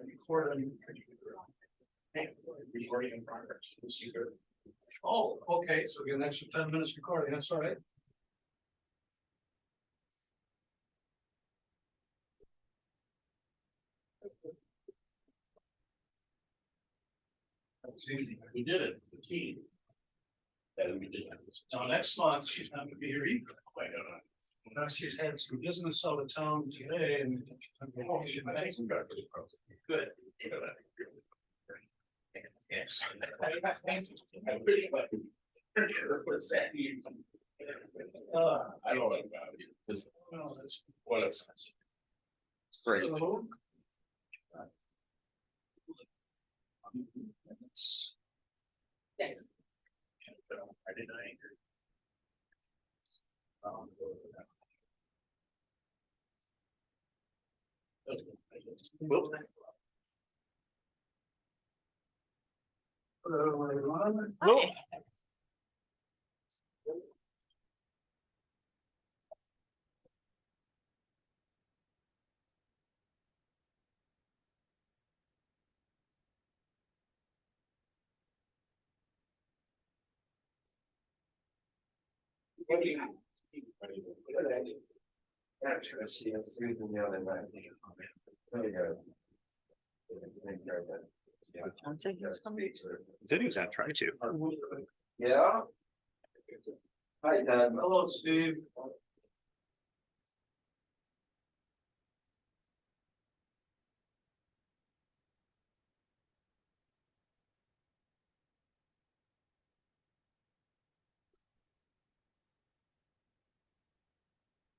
Recording. Recording in progress. Oh, okay, so we get an extra 10 minutes recording, that's all right. We did it, the team. And we did. So next month, she's not gonna be here either. She's had some business out of town today and. Good. Yes. I don't know about it. What else? Great. Yes. I didn't anger. Hello, everyone. Hello. Said he was gonna try to. Yeah. Hi, Dan. Hello, Steve.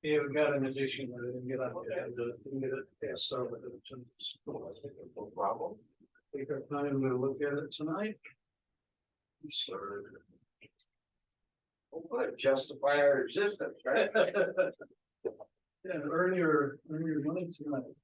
Yeah, we got an addition, I didn't get out, didn't get it, yeah, so with it. No problem. Take our time to look at it tonight. Sorry. Well, good. Justify our existence, right? Yeah, earn your money tonight.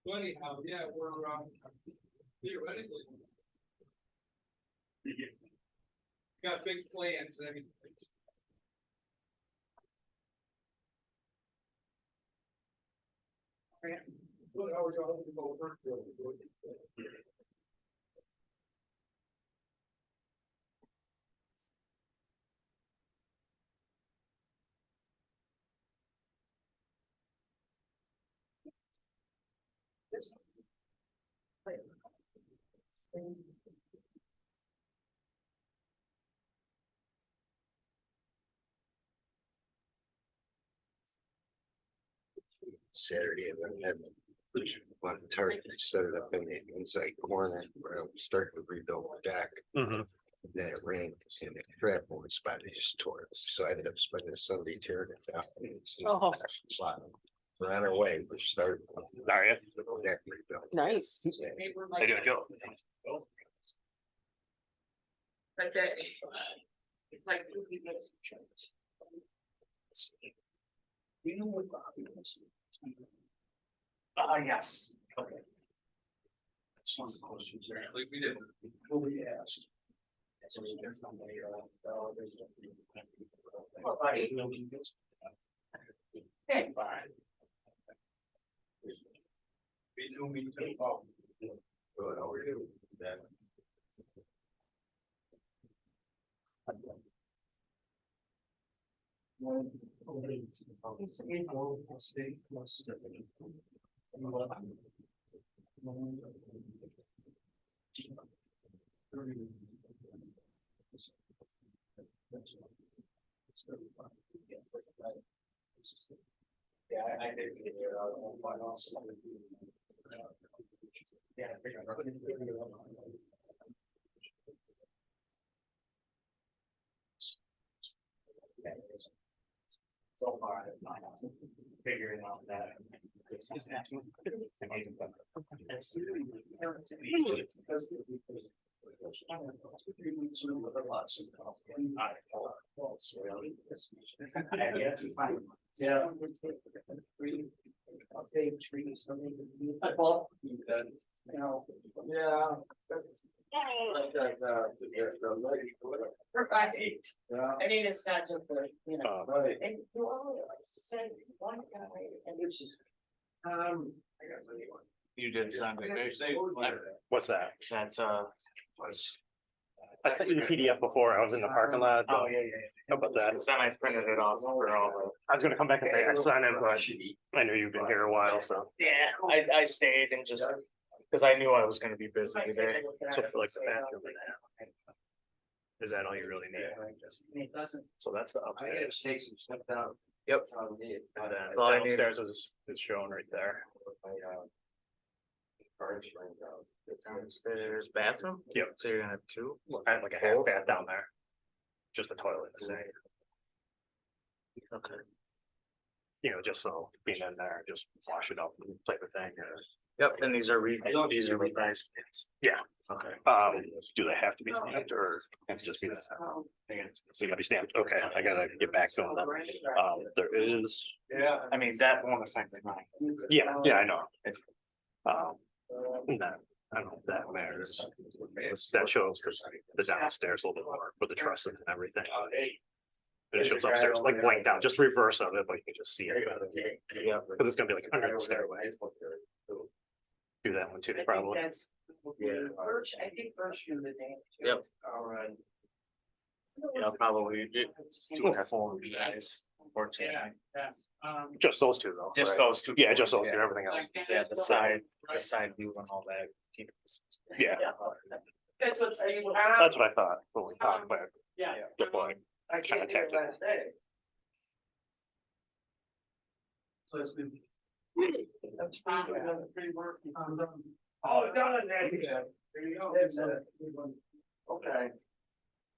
Anyhow, yeah, we're theoretically. Got big plans, I mean. What hours are we going to work? Saturday and then had one target set it up in the inside corner where I was starting to rebuild the deck. Mhm. Then it rained and the trap one spot it just tore it. So I ended up spending a Sunday tearing it down. Oh. We're on our way. We started. All right. The deck rebuilt. Nice. How you doing, Joe? Like that. Like. You know what? Yes. Okay. That's one of the questions there. Like we did. What we asked. Well, buddy. Hey. Fine. We take off. Good, how are you? Then Yeah, I did. Yeah, I figured. So far, figuring out that. Yeah. big trees, so they could be above, you know. Yeah. That's like that, the lady, whatever. Right, Yeah, I mean, it's not just the, you know, right. and you only said one guy, and it's just. I got anyone. You did Sunday. Letter. What's that? That Was. I sent you the PDF before. I was in the parking lot. oh yeah, yeah, How about that? then I printed it off for all the. I was gonna come back and say I signed it, but I knew you've been here a while, so. Yeah, I stayed and just, cause I knew I was gonna be busy today. So for like the bathroom. Is that all you really need? It doesn't. So that's the I update. gotta take some stuff down. Yep. On the. And That's all I then need. downstairs is, it's showing right there. Furniture and, Downstairs bathroom? Yep. So you're gonna have two? I had like a half bath down there. Just a toilet, to say, Okay. you know, just so being in there, just wash it up and type of thing. Yep, and these are revised plans. Yeah. Okay. Do they have to be stamped or have to just be that? They gotta be stamped. Okay, I gotta get back to them. There is, yeah. I mean, that won't affect mine. yeah, I know. No, I don't know if that matters. That shows the downstairs a little bit more with the trusses and everything. And it shows upstairs, like blanked out, just reverse of it, but you can just see it. Yeah. Cause it's gonna be like under the stairway. Do that one too, I think probably. that's. Yeah. Birch, I think Birch knew the name. too. Yep. All right. Yeah, probably do it for you guys, unfortunately. Just those two though. Just right? those two. Yeah, just those two, everything else. Yeah, the side view and all that. Keep it- Yeah, That's what's. that's what I thought, when we talked about Yeah. before. I can't do it last day. So it's been. That's pretty work. Oh, done it, yeah. There you go. That's it. Okay.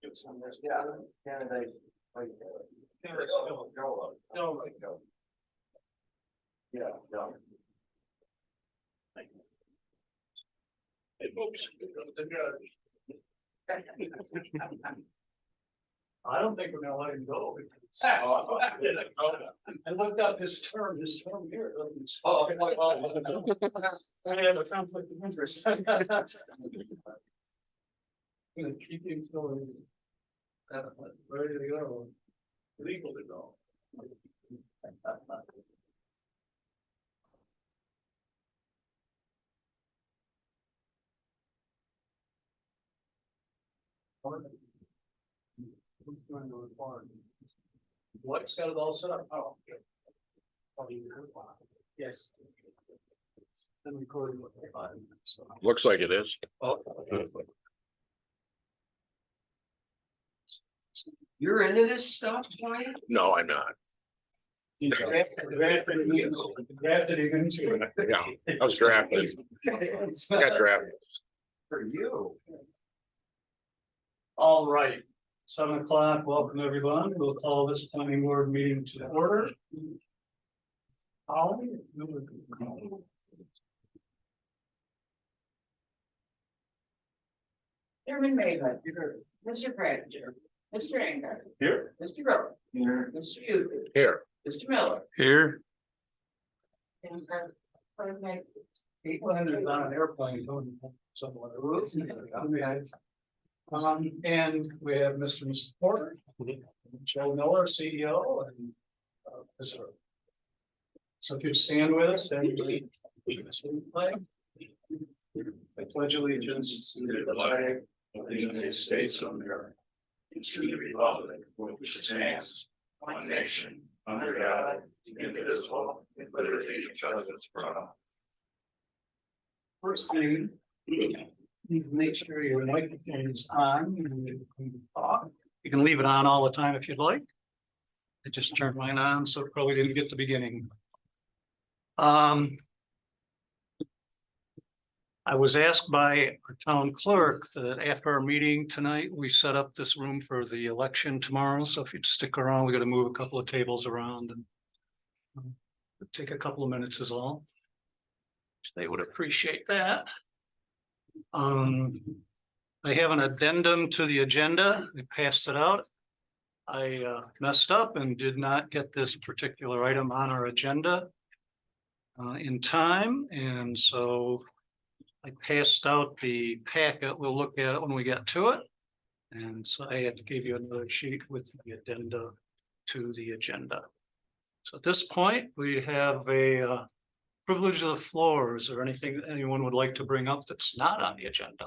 Yeah, candidate. Right there. No, Yeah, no. Hey, folks, I don't think we're gonna let him go. I looked up his term here. Oh, I have a conflict of interest. Gonna keep him going. Ready to go. Legal to go. Who's going to record? What's got it all set up? Oh. Okay. Oh, you heard one. Yes. Been recording. So. Looks like it is. Oh. You're into this stuff, Brian? No, I'm not. Drafted it into it. Yeah, I was drafted. Got drafted. For you. All right, 7 o'clock, welcome everyone, we'll call this planning board meeting to order. Holly, if you would call. Chairman Mayhew, Mr. Crabtree, Mr. Anger, Here. Mr. Rowe, Mr. Euclid, Here, Mr. Miller. Here. And President People on an airplane going somewhere. And we have Mr. Porter, Joe Miller, CEO, and Mr. So if you stand with us and we pledge allegiance to the flag of the United States of America, and to the republic which stands one nation under God, indivisible, with liberty and justice for all. First thing, you need to make sure your microphone is on. You can talk. You can leave it on all the time if you'd like. I just turned mine on, so it probably didn't get the beginning. I was asked by our town clerk that after our meeting tonight, we set up this room for the election tomorrow. So if you'd stick around, we got to move a couple of tables around and take a couple of minutes is all. They would appreciate that. I have an addendum to the agenda. I passed it out. I messed up and did not get this particular item on our agenda. in time, and so I passed out the packet. We'll look at it when we get to it. And so I had to give you another sheet with the addenda to the agenda. So at this point, we have a privilege of the floor. Is there anything that anyone would like to bring up that's not on the agenda?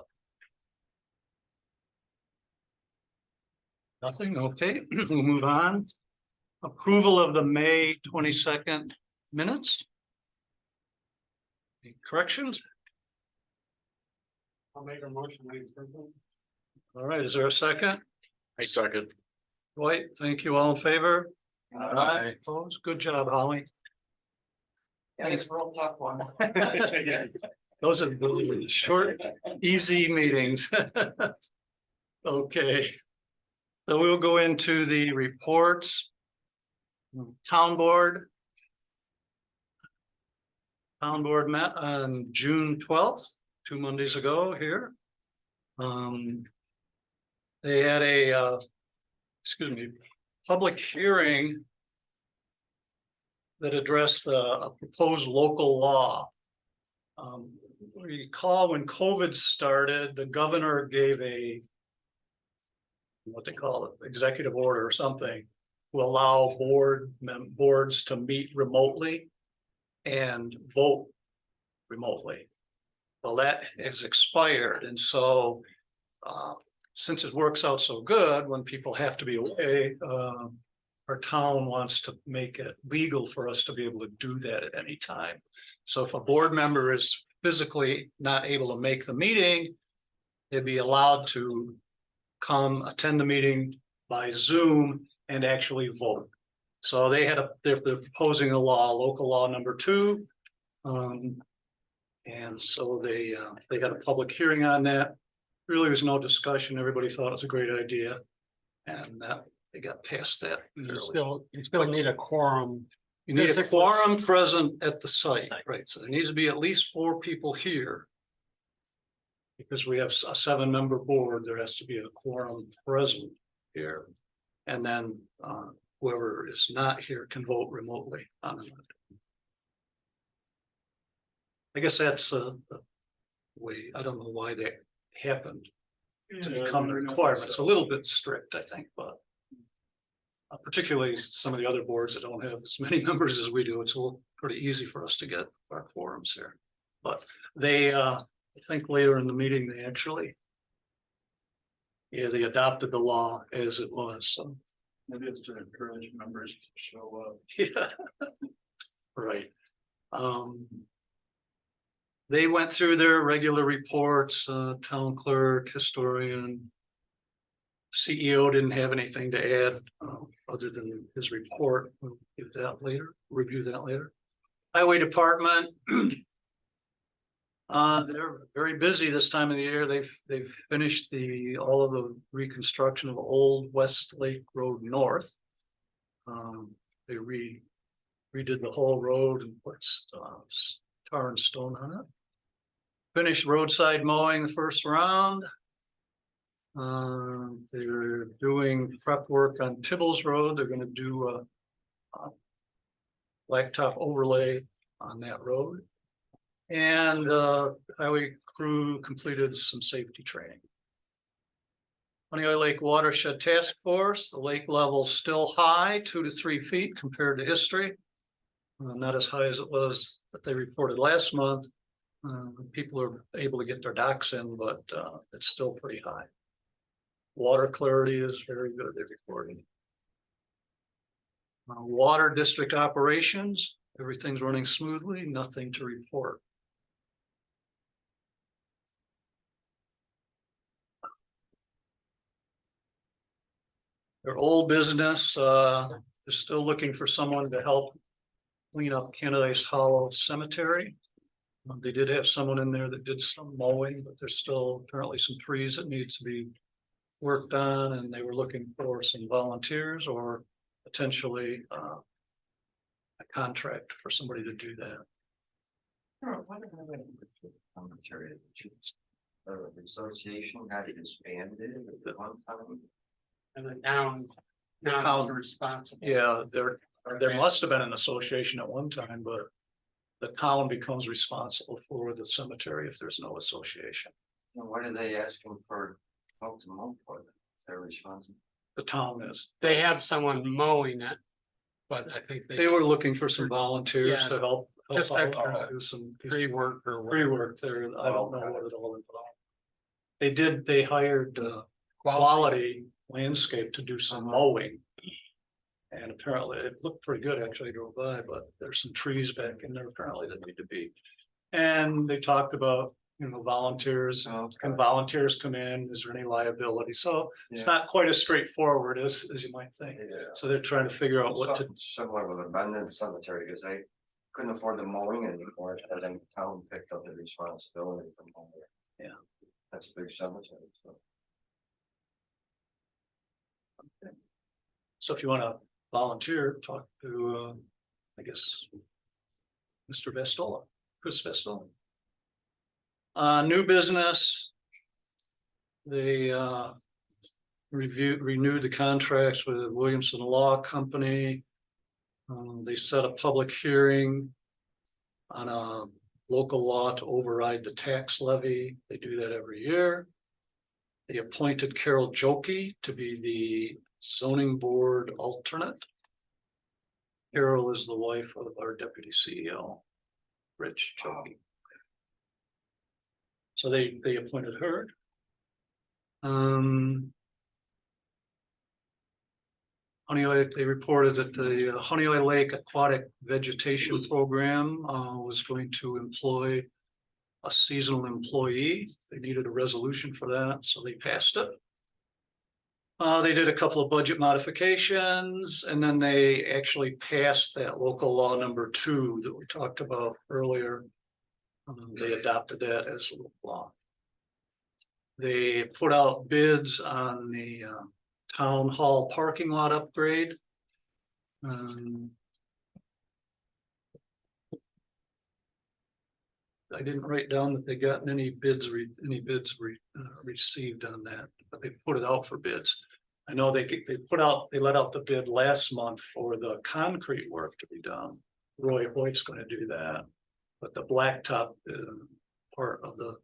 Nothing, okay, we'll move on. Approval of the May 22nd minutes. Any corrections? I'll make a motion. We approve them. All right, is there a second? I second. Dwight, thank you, all in favor? Aye. Opposed? Good job, Holly. Yeah, it's a real tough one. Those are really short, easy meetings. Okay. So we'll go into the reports. Town board. Town board met on June 12th, 2 Mondays ago here. They had a, public hearing that addressed a proposed local law. Recall when COVID started, the governor gave a, what they call it, executive order or something, to allow boards to meet remotely and vote remotely. Well, that has expired, and so since it works out so good when people have to be away, our town wants to make it legal for us to be able to do that at any time. So if a board member is physically not able to make the meeting, they'd be allowed to come attend the meeting by Zoom and actually vote. So they had they're proposing a law, local law number 2. And so they had a public hearing on that. Really was no discussion. Everybody thought it was a great idea. And that they got past that. You still need a quorum. You need a quorum present at the site, right? So there needs to be at least 4 people here. Because we have a 7-member board, there has to be a quorum present here. And then whoever is not here can vote remotely on it. I guess that's the way, I don't know why that happened to become the requirement. It's a little bit strict, I think, but particularly some of the other boards that don't have as many members as we do, it's a little pretty easy for us to get our quorums here. But they, I think later in the meeting, they actually, they adopted the law as it was, so. Maybe it's to encourage members to show up. Yeah. Right. They went through their regular reports, town clerk, historian. CEO didn't have anything to add, other than his report. We'll give that later, review that later. Highway department. They're very busy this time of the year. They've finished all of the reconstruction of Old West Lake Road North. They redid the whole road and put tar and stone on it. Finished roadside mowing the first round. They're doing prep work on Tibbles Road. They're going to do a blacktop overlay on that road. And highway crew completed some safety training. Honeoye Lake Watershed Task Force, the lake level's still high, 2 to 3 feet compared to history. Not as high as it was that they reported last month. People are able to get their docks in, but it's still pretty high. Water clarity is very good, they're reporting. Water district operations, everything's running smoothly, nothing to report. Their old business, they're still looking for someone to help clean up Canadace Hollow Cemetery. They did have someone in there that did some mowing, but there's still apparently some trees that needs to be worked on, and they were looking for some volunteers or potentially a contract for somebody to do that. The association had expanded at one time. And the town held responsible. Yeah, there must have been an association at one time, but the town becomes responsible for the cemetery if there's no association. What are they asking for help to mow for? If they're responsible. The town is, They have someone mowing it. But I think they they were looking for some volunteers Yeah, to help. just out, extra do some free work or free whatever. work there. I don't know what it all involved. They hired Quality Landscape to do some mowing. And apparently it looked pretty good, actually, I drove by, but there's some trees back in there apparently that need to be. And they talked about, volunteers, can volunteers come in, is there any liability? So it's not quite as straightforward as you might think. So they're trying to figure out what to. Similar with abandoned cemetery, because they couldn't afford the mowing anymore, and then the town picked up the responsibility for mowing. Yeah. That's a big cemetery, so. So if you want to volunteer, talk to, I guess, Mr. Vestola, Chris Vestola. New business. They renewed the contracts with Williamson Law Company. They set a public hearing on a local law to override the tax levy. They do that every year. They appointed Carol Jokey to be the zoning board alternate. Carol is the wife of our deputy CEO, Rich Jokey. So they appointed her. Honeoye, they reported that the Honeoye Lake Aquatic Vegetation Program was going to employ a seasonal employee. They needed a resolution for that, so they passed it. They did a couple of budget modifications, and then they actually passed that local law number 2 that we talked about earlier. They adopted that as law. They put out bids on the town hall parking lot upgrade. I didn't write down that they gotten any bids received on that, but they put it out for bids. I know they let out the bid last month for the concrete work to be done. Roy Hoyt's going to do that, but the blacktop part of the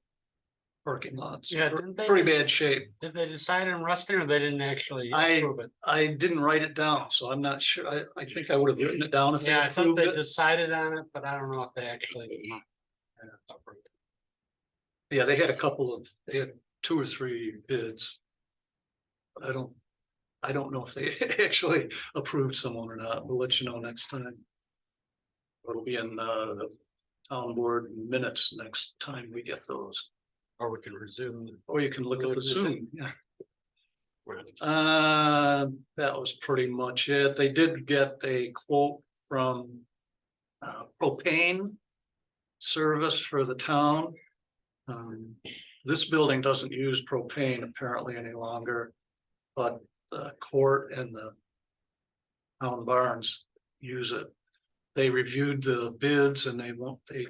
parking lots, Yeah, didn't they pretty just- bad shape. Did they decide on Rustin or they didn't actually I- approve it? I didn't write it down, so I'm not sure. I think I would have written it down if they Yeah, I thought approved they it. decided on it, but I don't know if they actually. Yeah, they had 2 or 3 bids. But I don't know if they actually approved someone or not. We'll let you know next time. It'll be in the town board minutes next time we get those, Or we can resume. or you can look at the Zoom, yeah. That was pretty much it. They did get a quote from propane service for the town. This building doesn't use propane apparently any longer, but the court and the town barns use it. They reviewed the bids and they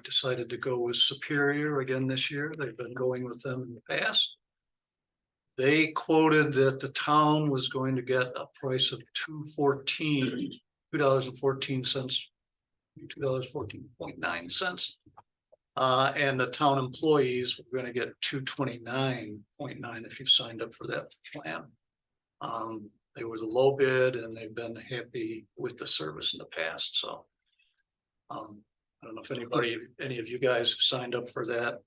decided to go with Superior again this year. They've been going with them in the past. They quoted that the town was going to get a price of $2.14, $2.14.9. And the town employees were going to get $229.9 if you signed up for that plan. It was a low bid and they've been happy with the service in the past, so. I don't know if any of you guys have signed up for that.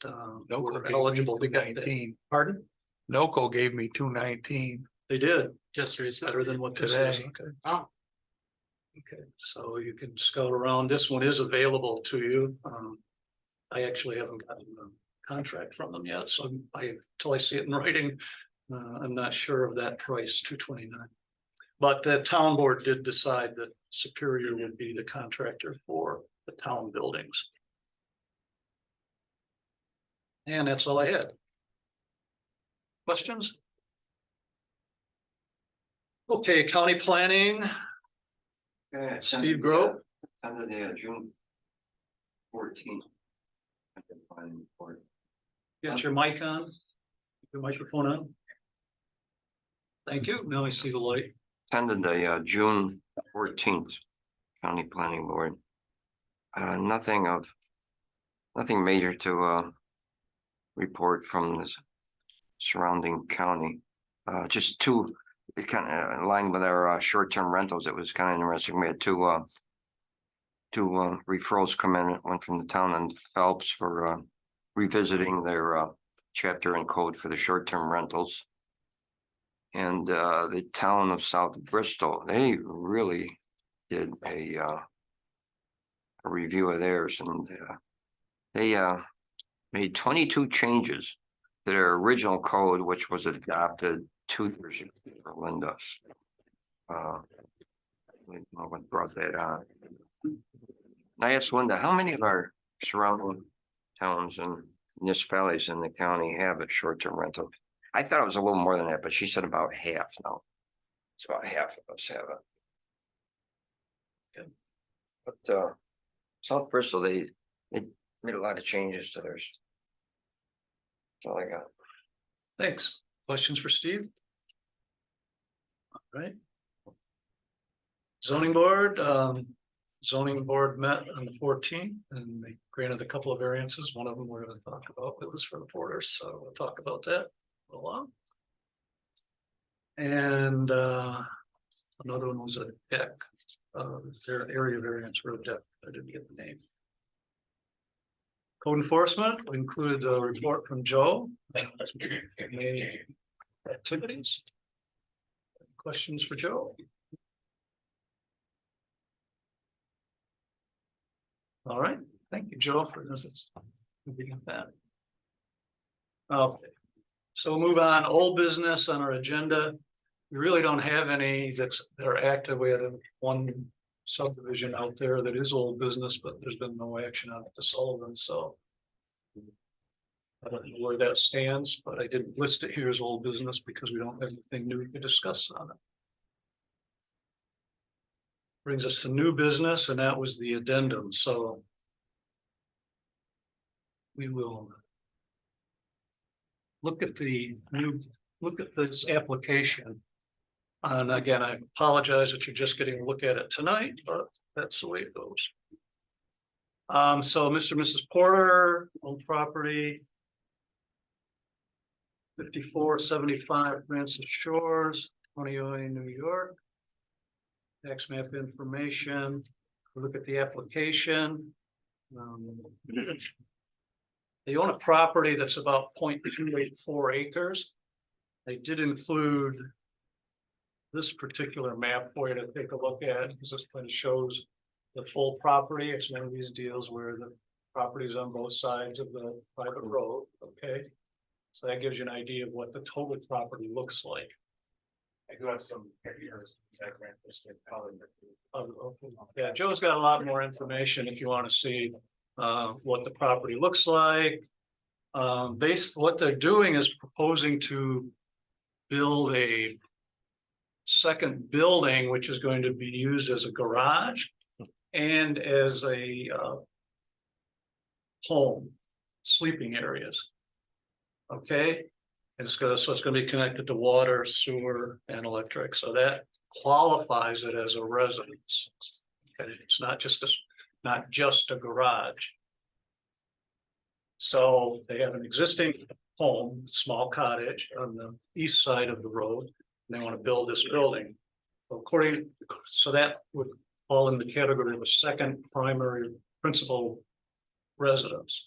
Were eligible to get that. Pardon? NOCO gave me $219. They did, Just recently. better than what this is. Today. Okay. Oh. Okay, so you can scout around. This one is available to you. I actually haven't gotten a contract from them yet, so until I see it in writing, I'm not sure of that price, $229. But the town board did decide that Superior would be the contractor for the town buildings. And that's all I had. Questions? Okay, county planning, Steve Grove. Under the June 14th. Got your mic on? Your microphone on? Thank you. Now I see the light. Attended the June 14th County Planning Board. Nothing of Nothing major to report from this surrounding county. Just two, it's kind of in line with our short-term rentals. It was kind of interesting. We had two referrals come in. One from the town and Phelps for revisiting their chapter and code for the short-term rentals. And the town of South Bristol, they really did a review of theirs, and they made 22 changes to their original code, which was adopted 2 years ago for Linda. What brought that on? And I asked Linda, how many of our surrounding towns and municipalities in the county have a short-term rental? I thought it was a little more than that, but she said about half now. It's about half of us have it. But South Bristol, they made a lot of changes to theirs. That's all I got. Thanks. Questions for Steve? All right. Zoning board met on the 14th and they granted a couple of variances. One of them we're going to talk about. It was for the Porters, so we'll talk about that a lot. And another one was a deck. Their area variance for a deck. I didn't get the name. Code enforcement included a report from Joe. May activities. Questions for Joe? All right, thank you, Joe, for this. That. Okay, so we'll move on. Old business on our agenda. We really don't have any that are active. We had one subdivision out there that is old business, but there's been no action on it to Sullivan, so I don't know where that stands, but I didn't list it here as old business because we don't have anything new to discuss on it. Brings us to new business, and that was the addendum, so we will look at this application. And again, I apologize that you're just getting a look at it tonight, but that's the way it goes. So Mr. and Mrs. Porter, own property. 5475 Francis Shores, Honeoye, New York. Tax map information. Look at the application. They own a property that's about 0.284 acres. They did include this particular map for you to take a look at, because this kind of shows the full property. It's one of these deals where the property is on both sides of the private road. Okay, so that gives you an idea of what the total property looks like. I do have some pictures. Yeah, Joe's got a lot more information if you want to see what the property looks like. What they're doing is proposing to build a second building, which is going to be used as a garage and as a home, sleeping areas. Okay, it's gonna be connected to water, sewer, and electric, so that qualifies it as a residence. Okay, it's not just a garage. So they have an existing home, small cottage on the east side of the road. They want to build this building. So that would fall in the category of a second primary principal residence.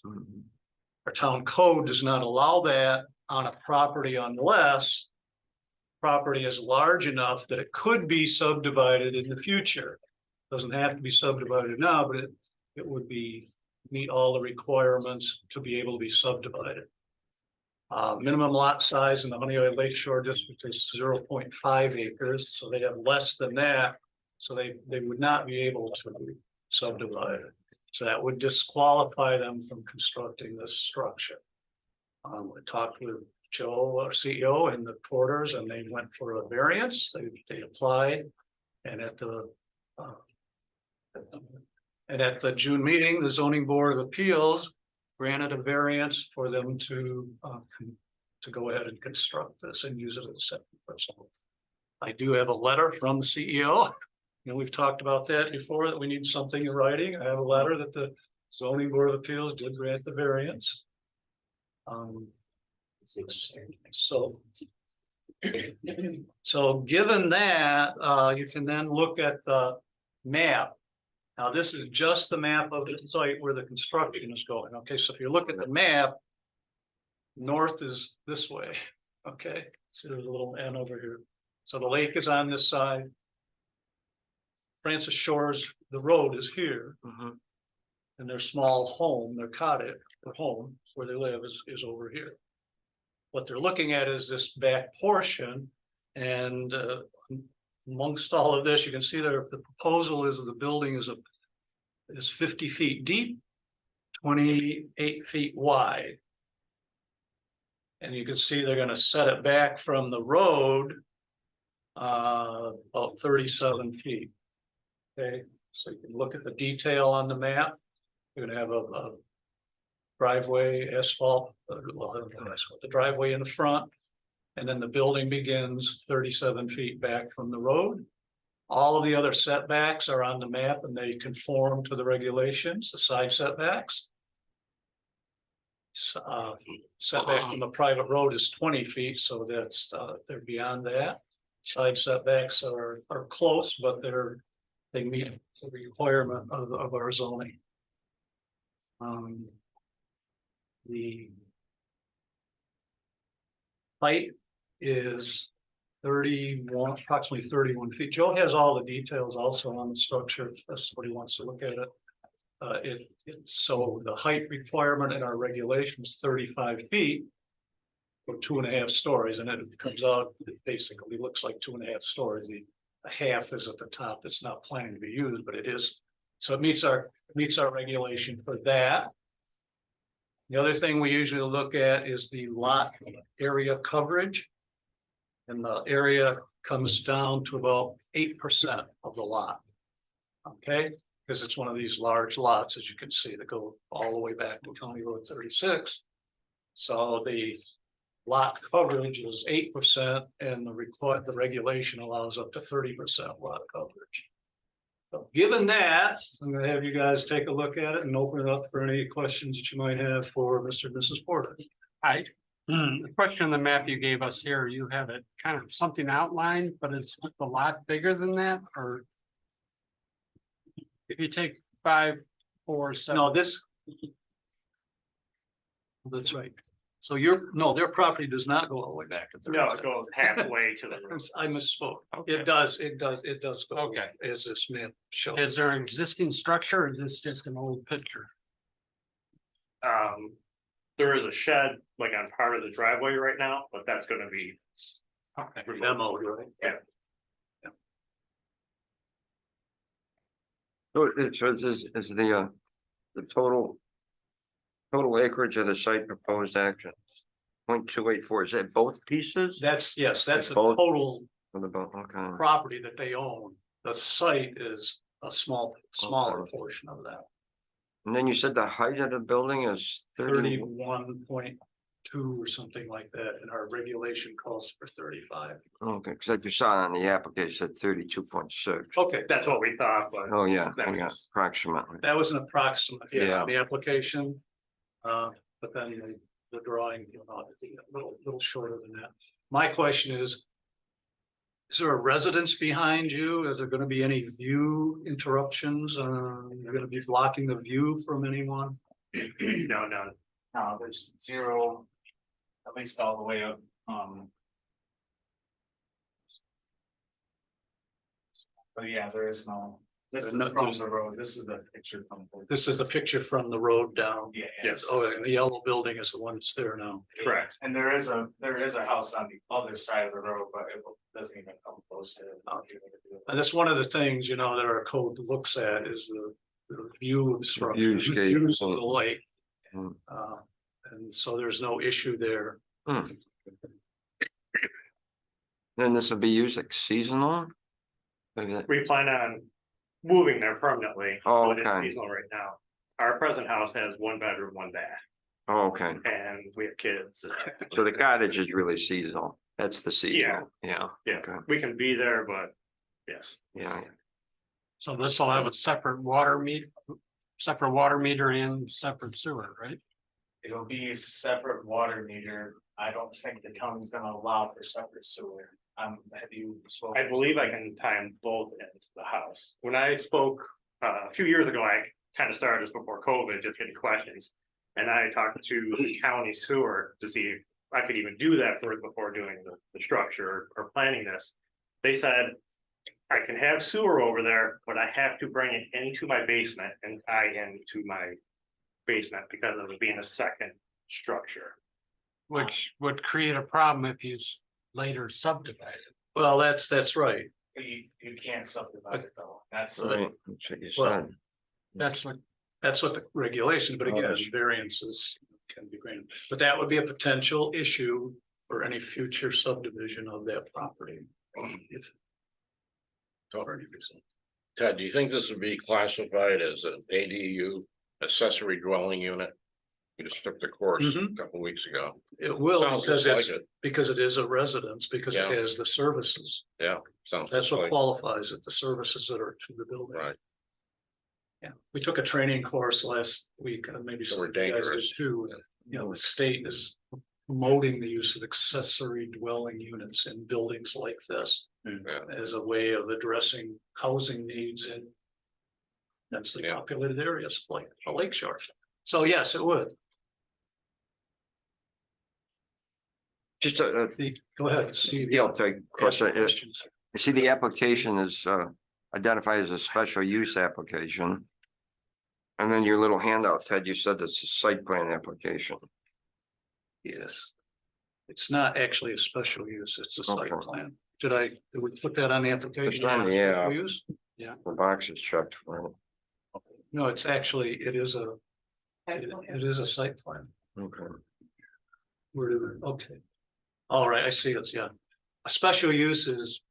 Our town code does not allow that on a property unless property is large enough that it could be subdivided in the future. Doesn't have to be subdivided now, but it would meet all the requirements to be able to be subdivided. Minimum lot size in the Honeoye Lakeshore District is 0.5 acres, so they have less than that. So they would not be able to subdivide it. So that would disqualify them from constructing this structure. I talked with Joe, our CEO, and the Porters, and they went for a variance. They applied, and at the June meeting, the Zoning Board of Appeals granted a variance for them to go ahead and construct this and use it as a second person. I do have a letter from the CEO. You know, we've talked about that before, that we need something in writing. I have a letter that the zoning board of appeals did grant the variance. So. So given that, you can then look at the map. Now, this is just the map of the site where the construction is going. Okay, so if you look at the map. North is this way, okay, so there's a little N over here. So the lake is on this side. Francis Shores, the road is here. And their small home, their cottage, their home where they live is over here. What they're looking at is this back portion, and amongst all of this, you can see there, the proposal is the building is 50 feet deep, 28 feet wide. And you can see they're gonna set it back from the road about 37 feet. Okay, so you can look at the detail on the map. You're gonna have a driveway, asphalt, the driveway in the front. And then the building begins 37 feet back from the road. All of the other setbacks are on the map and they conform to the regulations, the side setbacks. Setback from the private road is 20 feet, so that's, they're beyond that. Side setbacks are close, but they meet the requirement of our zoning. The height is approximately 31 feet. Joe has all the details also on the structure. That's what he wants to look at it. So the height requirement in our regulations 35 feet. For 2.5 stories, and it comes out, it basically looks like 2.5 stories. The half is at the top. It's not planning to be used, but it is. So it meets our regulation for that. The other thing we usually look at is the lot area coverage. And the area comes down to about 8% of the lot. Okay, because it's one of these large lots, as you can see, that go all the way back to County Road 36. So the lot coverage is 8%, and the regulation allows up to 30% lot coverage. So given that, I'm gonna have you guys take a look at it and open it up for any questions that you might have for Mr. and Mrs. Porter. Hi, the question on the map you gave us here, you have it kind of something outlined, but it's a lot bigger than that, or? If you take 5, 4, 7. No, that's right. So their property does not go all the way back. No, it goes halfway to the road. I misspoke. Okay. It does go. Okay. As this map shows. Is there an existing structure, or is this just an old picture? There is a shed like on part of the driveway right now, but that's gonna be. Okay. Demo, right? Yeah. So is the total acreage of the site proposed action 0.284, is that both pieces? That's the Both. total Or the both? Okay. property that they own. The site is a smaller portion of that. And then you said the height of the building is 31.2 or something like that, and our regulation calls for 35. Okay, because like you saw on the application, it said 32.6. Okay, That's what we thought, but Oh, yeah, That yeah, was- approximately. that was an approximate, Yeah. the application. But then the drawing, a little shorter than that. My question is there a residence behind you? Is there gonna be any view interruptions? You're gonna be blocking the view from anyone? no. No, there's 0, at least all the way up, but yeah, there is no, this is from the road, this is the picture from. This is a picture from the road down. Yeah. Yes. Oh, and the yellow building is the one that's there now. Correct. And there is a house on the other side of the road, but it doesn't even come close to it. And that's one of the things, that our code looks at is the view obstruction. Viewscape. Views of the lake. Mm. And so there's no issue there. Then this will be used like seasonal? Maybe that- We plan on moving there permanently. Oh, but it's okay. seasonal right now. Our present house has 1 bedroom, 1 bath, Oh, okay, and we have kids. so the cottage is really seasonal, that's the seasonal, yeah, Yeah, okay, we can be there, but yes. yeah. So this will have a separate water separate water meter and separate sewer, right? It'll be a separate water meter. I don't think the county's gonna allow for separate sewer. Have you spoken? I believe I can tie them both into the house. When I spoke a few years ago, I kind of started this before COVID, just getting questions. And I talked to the county sewer to see if I could even do that first before doing the structure or planning this. They said, I can have sewer over there, but I have to bring it into my basement and tie into my basement because of it being a second structure. Which would create a problem if you later subdivide it. Well, that's right. You can't subdivide it though. That's. Right, that's what you Well, said. That's what the regulation, but again, variances can be granted. But that would be a potential issue for any future subdivision of that property. If for any reason. Ted, do you think this would be classified as an ADU, accessory dwelling unit? You just took the course a Mhm. couple weeks ago. It will, Sounds because just it's, like it. because it is a residence, because it Yeah. has the services. Yeah, sounds. That's just what like- qualifies it, the services that are to the building. Right. Yeah, we took a training course last week, and maybe So some we're of you guys did dangerous. too. You know, the state is promoting the use of accessory dwelling units in buildings like this. Yeah. As a way of addressing housing needs in densely Yeah. populated areas like the lake shore. So yes, it would. Just Go ahead, Steve. yeah, I'll take, of Ask course, the questions. you see, the application is identified as a special use application. And then your little handout, Ted, you said it's a site plan application. Yes. It's not actually a special use, it's a site Okay. plan. Did we put that on the application? on, yeah. Special use? The box is checked for it. No, it's actually, it is a site plan. Okay. Okay. All right, I see it's, yeah. A special use is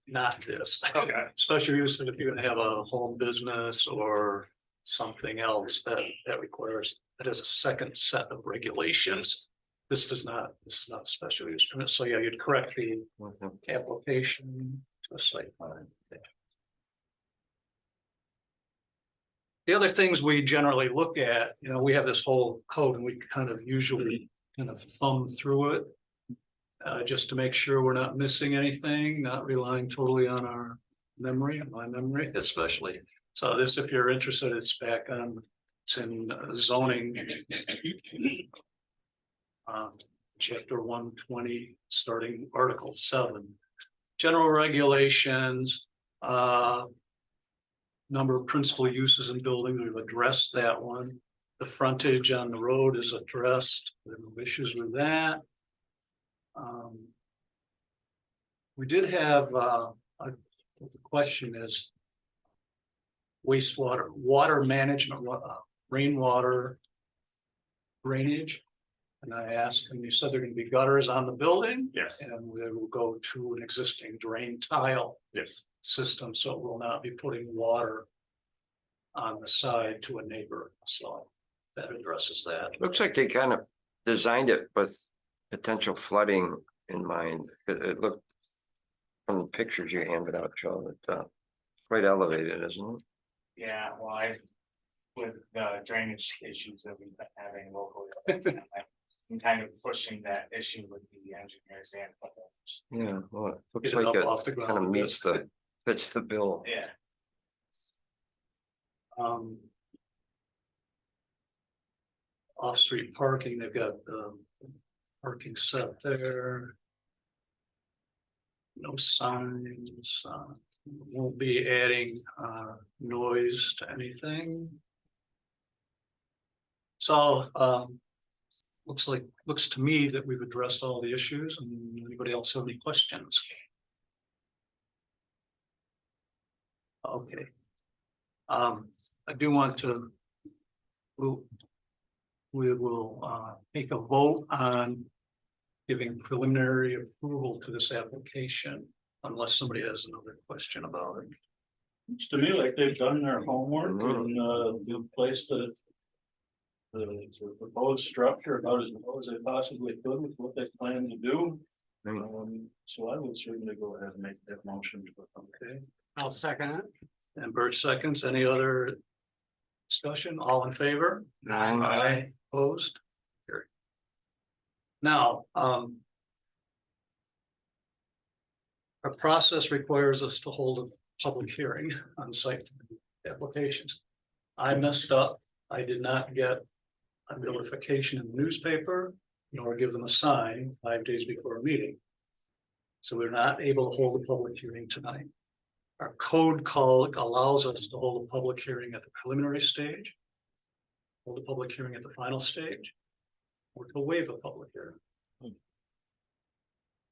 not this. Okay. Special use is if you're gonna have a home business or something else that requires, that is a second set of regulations. This is not a special use permit, so yeah, you'd correct the Okay. application to a site plan. The other things we generally look at, you know, we have this whole code and we kind of usually kind of thumb through it. Just to make sure we're not missing anything, not relying totally on our memory, my memory especially. So this, if you're interested, it's back on, it's in zoning. Chapter 120, starting Article 7. General regulations, number of principal uses in buildings, we've addressed that one. The frontage on the road is addressed, there are no issues with that. We did have, the question is wastewater, water management, rainwater drainage. And I asked, and you said there are gonna be gutters on the building? Yes, And they will go to an existing drain tile yes. system, so it will not be putting water on the side to a neighbor, so that addresses that. Looks like they kind of designed it with potential flooding in mind. It looked from the pictures you handed out, Joe, that quite elevated, isn't it? Yeah, well, with the drainage issues that we've been having locally. I'm kind of pushing that issue with the engineers and. Yeah, well, it looks Get it like up off the it kind ground. of meets fits the bill. Yeah. Off-street parking, they've got parking set there. No signs, won't be adding noise to anything. So looks to me that we've addressed all the issues, and anybody else have any questions? Okay. I do want to. We will take a vote on giving preliminary approval to this application, unless somebody has another question about it. Looks to me like they've done their homework and they've placed the proposed structure about as well as they possibly could with what they plan to do. So I would certainly go ahead and make that motion. Okay. I'll second it. And Bert seconds, any other Discussion, all in favor? Aye. Opposed? Carried. Now, our process requires us to hold a public hearing on site applications. I messed up. I did not get a notification in the newspaper, nor give them a sign 5 days before a meeting. So we're not able to hold a public hearing tonight. Our code call allows us to hold a public hearing at the preliminary stage, hold a public hearing at the final stage, or to waive a public hearing.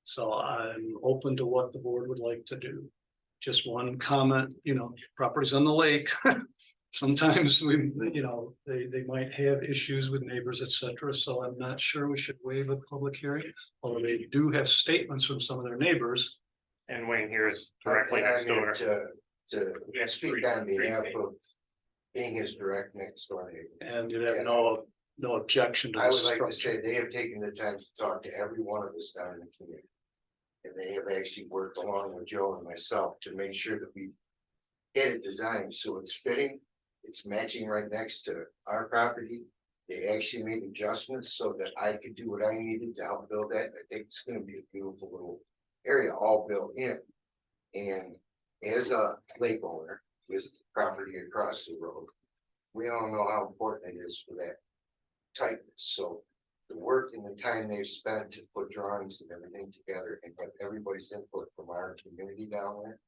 So I'm open to what the board would like to do. Just one comment, properties on the lake. Sometimes they might have issues with neighbors, etc. So I'm not sure we should waive a public hearing, although they do have statements from some of their neighbors. And Wayne here is directly next door. To speak on behalf of being his direct next door neighbor. And you have no objection to I this would like to structure. say they have taken the time to talk to every one of us down in the community. And they have actually worked along with Joe and myself to make sure that we get it designed so it's fitting. It's matching right next to our property. They actually made adjustments so that I could do what I needed to help build that. I think it's gonna be a beautiful little area all built in. And as a lake owner with property across the road, we all know how important it is for that tightness. So the work and the time they've spent to put drawings and everything together and have everybody's input from our community down there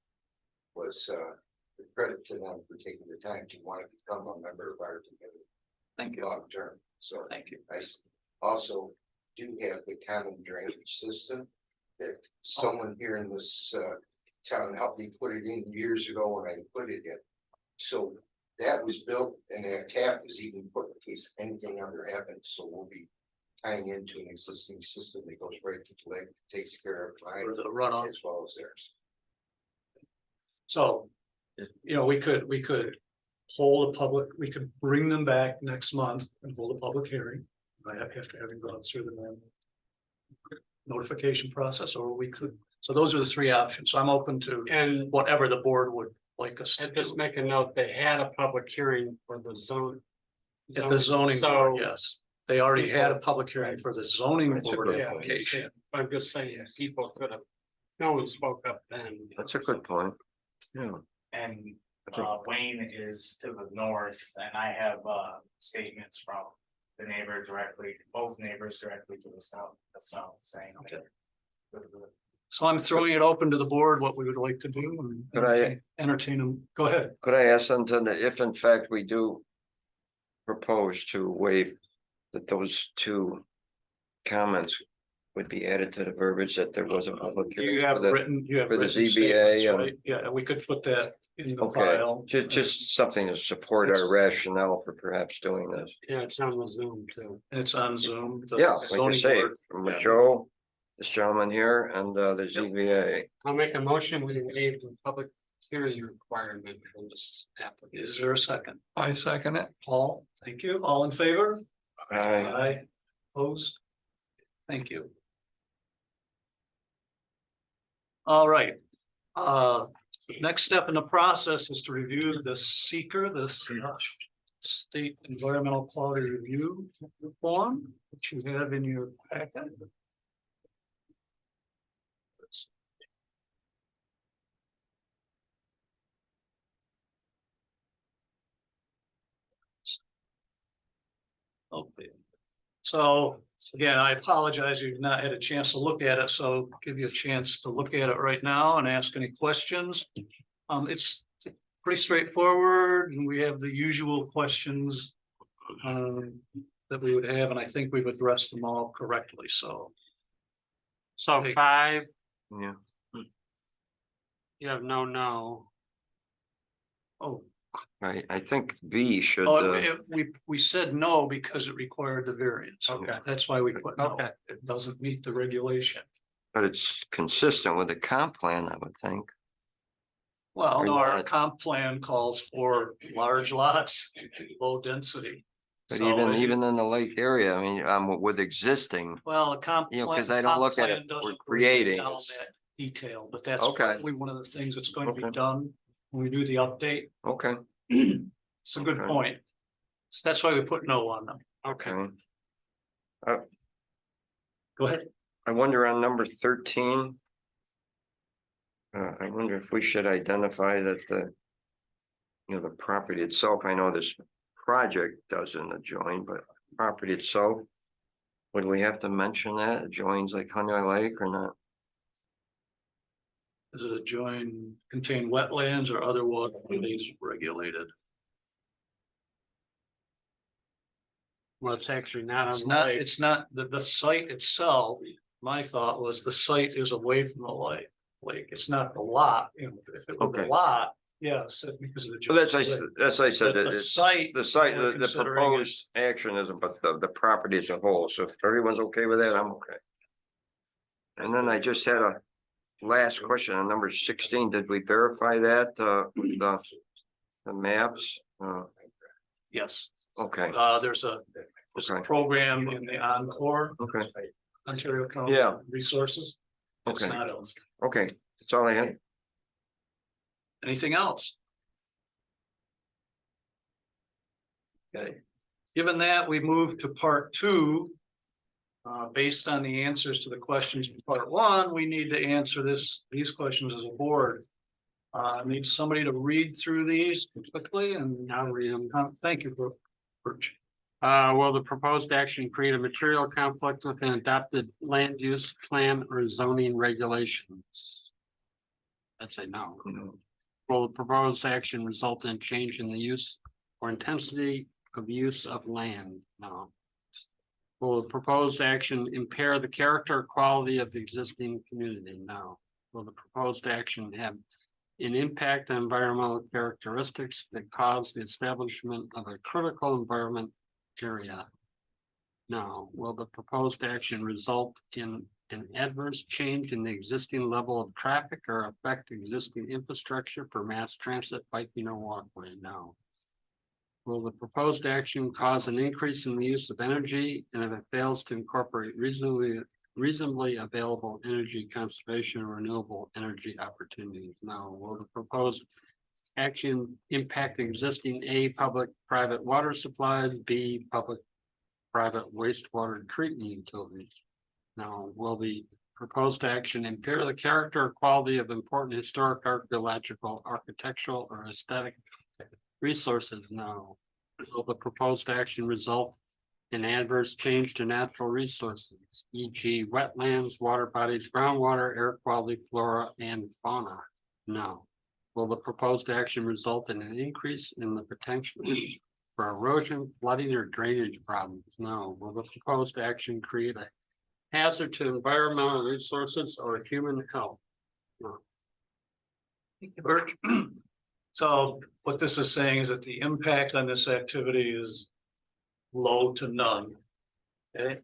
was the credit to them for taking the time to want to become a member of our community Thank you. long term. So Thank you. I also do have the common drainage system that someone here in this town helped me put it in years ago when I put it in. So that was built and that tap was even put in case anything ever happens. So we'll be tying into an existing system that goes right to the lake, takes care of mine For the runoff. as well as theirs. So, we could hold a public, we could bring them back next month and hold a public hearing. After having gone through the notification process, or we could, so those are the three options. So I'm open to And whatever the board would like us to and just do. make a note, they had a public hearing for the zone. At the zoning So, board, yes. They already had a public hearing for the zoning That's a board good yeah, application. I'm just saying, people could have, no one spoke up then. That's a good point. Yeah. And Wayne is to the north and I have statements from the neighbor directly, both neighbors directly to the south saying. Okay. So I'm throwing it open to the board, what we would like to do. And Could I- entertain them? Go ahead. Could I ask them to, if in fact we do propose to waive that those two comments would be added to the verbiage that there was a public hearing? You for have the- written, you have for the written ZBA, statements, right? Yeah, we could put that in the Okay, file. just something to support our rationale for perhaps doing this. Yeah, it's on the Zoom too. And it's on Zoom. the Yeah, like zoning you say, board. from yeah. Joe, this gentleman here, and the ZBA. I'll make a motion, we waive the public hearing requirement for this Is application. there a second? I second it. Paul, thank you. All in favor? Aye. Aye. Opposed? Thank you. All right. Next step in the process is to review the seeker, this state environmental quality review form, which you have in your packet. Okay. So again, I apologize, you've not had a chance to look at it, so give you a chance to look at it right now and ask any questions. It's pretty straightforward, and we have the usual questions that we would have, and I think we've addressed them all correctly, so. So 5, Yeah, you have no. Oh, I think B should, we said no because it required the variance. Okay. That's why we put no. Okay. It doesn't meet the regulation. but it's consistent with the comp plan, I would think. Well, Or no, our not. comp plan calls for large lots, low density. But So even in the lake area, I mean, with existing, well, a comp. you know, plan- 'cause I don't comp look at plan it, doesn't we're break creating down this. that Detail, but that's Okay. probably one of the things that's going to be Okay. done when we do the update. okay, It's a good Okay. point. So that's why we put no on them. Okay. Okay. Go ahead. I wonder on number 13. I wonder if we should identify that the. You know, the property itself, I know this project doesn't adjoin, but property itself. Would we have to mention that adjoins like Honey Lake or not? Does it contain wetlands or other water bodies regulated? Well, it's actually not on It's the not, lake. it's not, the site itself, my thought was the site is away from the lake. Like, it's not the lot, you know, if it were the Okay. lot, yes, because of the. So that's, I said, But that the it's, site. the site, we're the considering proposed action isn't, but the property as a whole, so if everyone's okay with that, I'm okay. And then I just had a last question on number 16, did we verify that, the maps? Yes, Okay, there's a okay, program in the Encore, okay, Ontario County Yeah. Resources. It's okay, not on. okay, that's all I had. Anything else? Okay, given that, we move to part 2. Based on the answers to the questions in part 1, we need to answer these questions as a board. Need somebody to read through these quickly and I'll read them. thank you, Birch. Will the proposed action create a material conflict with an adopted land use plan or zoning regulations? I'd say no. Will the proposed action result in change in the use or intensity of use of land? No. Will the proposed action impair the character or quality of the existing community? No. Will the proposed action have an impact on environmental characteristics that cause the establishment of a critical environment area? No. Will the proposed action result in an adverse change in the existing level of traffic or affect existing infrastructure for mass transit, biking, or walkway? No. Will the proposed action cause an increase in the use of energy, and if it fails to incorporate reasonably available energy conservation or renewable energy opportunities? No. Will the proposed action impact existing A, public-private water supplies, B, public-private wastewater treatment utilities? No. Will the proposed action impair the character or quality of important historic, archaeological, architectural, or aesthetic resources? No. Will the proposed action result in adverse change to natural resources, e.g. wetlands, water bodies, groundwater, air quality, flora, and fauna? No. Will the proposed action result in an increase in the potential for erosion, flooding, or drainage problems? No. Will the proposed action create a hazard to environmental resources or human health? No. Thank you, Birch. So what this is saying is that the impact on this activity is low to none. Okay,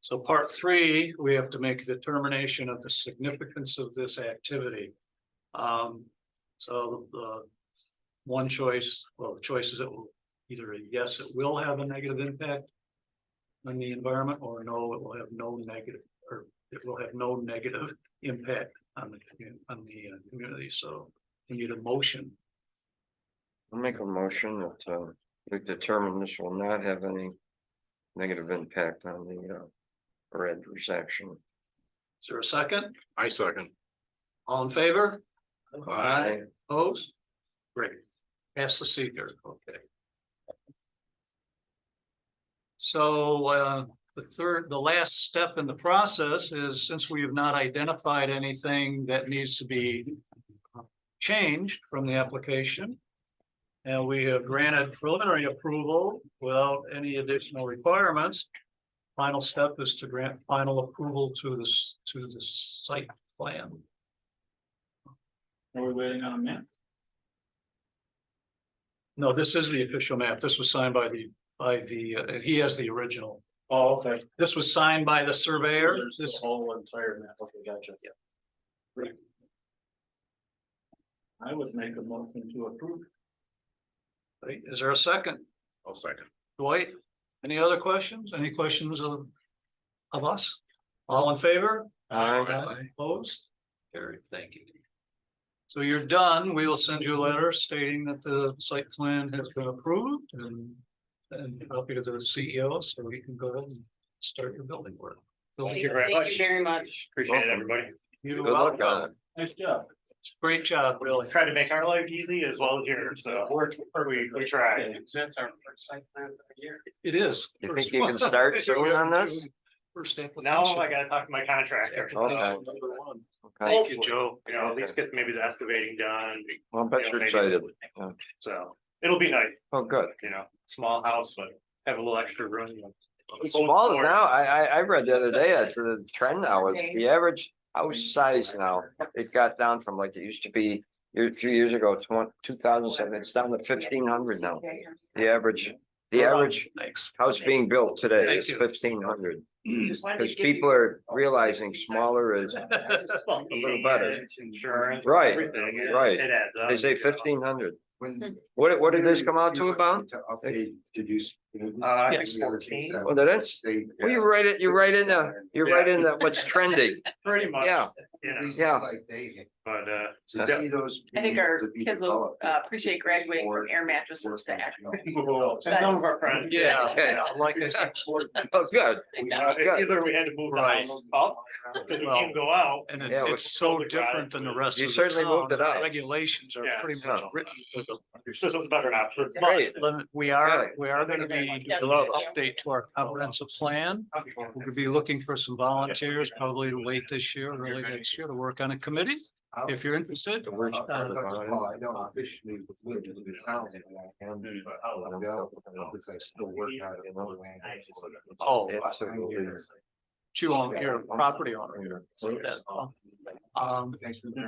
so part 3, we have to make a determination of the significance of this activity. So the one choice, well, the choice is it will either a yes, it will have a negative impact on the environment, or no, it will have no negative, or it will have no negative impact on the community. So we need a motion. I'll make a motion that we determine this will not have any negative impact on the or adverse action. Is there a second? I second. All in favor? Aye. Opposed? Great. Pass the seeker. Okay. So the last step in the process is, since we have not identified anything that needs to be changed from the application, and we have granted preliminary approval without any additional requirements, final step is to grant final approval to the site plan. Are we waiting on a map? No, this is the official map. This was signed by the, he has the original. Oh, okay. This was signed by the surveyor. There's This, the whole entire map. Okay, gotcha. Yeah. Great. I would make a motion to approve. right, is there a second? I'll second. Dwight, any other questions? Any questions of us? All in favor? Aye. Opposed? Carried, thank you. So you're done. We will send you a letter stating that the site plan has been approved, and and copy to the CEO, so you can go ahead and start your building work. So Thank you very much. Very much. Appreciate it, everybody. you're Good luck welcome. on it. Nice job. Great job, really. Try to make our life easy as well as yours, so we try. That's our first site plan of the year. It is. You think you can start soon on this? First application. Now I gotta talk to my contractor. Okay. Okay. Okay, Thank you, Joe. You know, at least get maybe the excavating done, well, I bet you're excited. Yeah. so it'll be nice, Oh, good. you know, small house, but have a little extra room. It's small now. I read the other day, it's the trend now is the average house size now. It got down from like it used to be a few years ago, 2007, it's down to 1,500 now. The average Thanks. house being built today Thank is you. 1,500. Because people are realizing smaller is, A little better. Insurance. Right, everything, right. It adds up. they say 1,500. When. What did this come out to about? To update, to do. I think Yes. 14, Oh, did it? Well, you're right in the what's trending. pretty much. Yeah. You know, Yeah. Like they, but to be those. I think our to be kids will developed. appreciate graduating from air mattresses to actual. and some of our friends. Yeah, Okay. like I said, Oh, good. It's either we had to move the Right. house up, because we Well, can't go out. and Yeah, it's so different than the rest You of the certainly moved town. it up. Regulations are Yeah. pretty much written for the. This was a better option. Great. But we are gonna be doing Yeah. a little update to our comprehensive plan. We're gonna be looking for some volunteers, probably late this year, early next year, to work on a committee, if you're interested. The worst part Oh, about it- I don't officially live in the town, and I am, but because I still work out of the land. Oh, Absolutely. you own your property owner.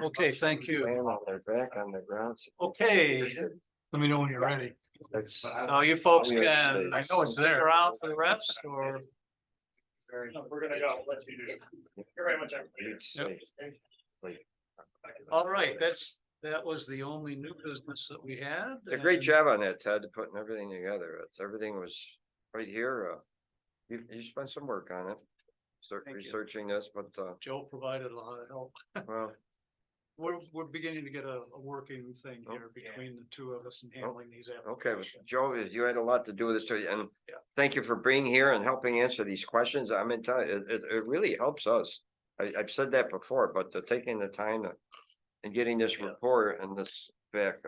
Okay, thank you. Land on their back on the ground. Okay, let me know when you're ready. That's. So you folks Oh, yeah, can, I it's know it's there around for the rest, or We're gonna go, let you do. Thank you very much, everybody. all right, that was the only new business that we had. A great and- job on that, Ted, putting everything together. Everything was right here. You spent some work on it. Thank you. Researching this, but, Joe provided a lot of help. well, We're beginning to get a working thing here between the two of us and handling these okay, applications. Joe, you had a lot to do with this too, and Yeah. thank you for being here and helping answer these questions. I mean, it really helps us. I've said that before, but taking the time and getting this Yeah. report and this back,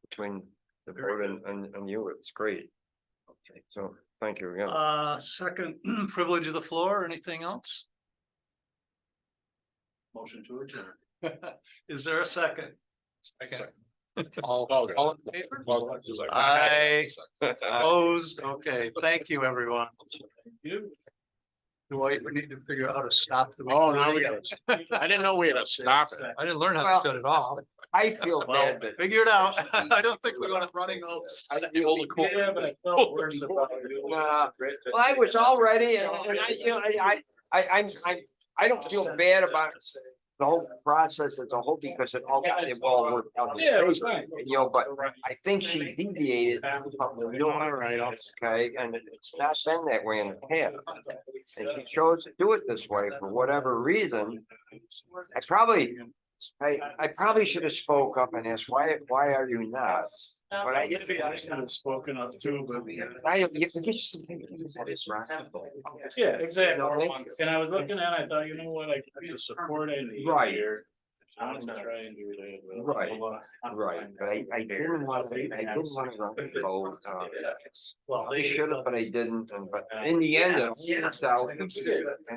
between the Very board and you, it's great. Okay. So, thank you again. Second privilege of the floor, anything else? Motion to adjourn. Is there a second? Second. All in favor? Aye. Opposed, okay, thank you, everyone. Dwight, we need to figure out how to stop the. Oh, now we recording. I didn't know we had to stop it. I didn't learn how Well, to shut it off. I feel Well, figure it out. I don't think we want it running notes. Yeah, but I felt worse about it. Well, I was all ready and I, you know, I don't feel bad about the whole process as a whole because it all worked out. Yeah, it was fine. You know, but I think she deviated from the norm. All right, I'll- Okay, and it's not been that way in the past. And she chose to do it this way for whatever reason. I probably should have spoke up and asked, why are you not? But I didn't. I should have spoken up too, but. It's right. Yeah, exactly. No, thank you. And I was looking at, it, I thought, you know what, I could support it. Right. Here. I'm gonna try and do that. but- Right. Right, but I didn't want to run the vote. Well, I should have, but I didn't, but in the end, it worked out.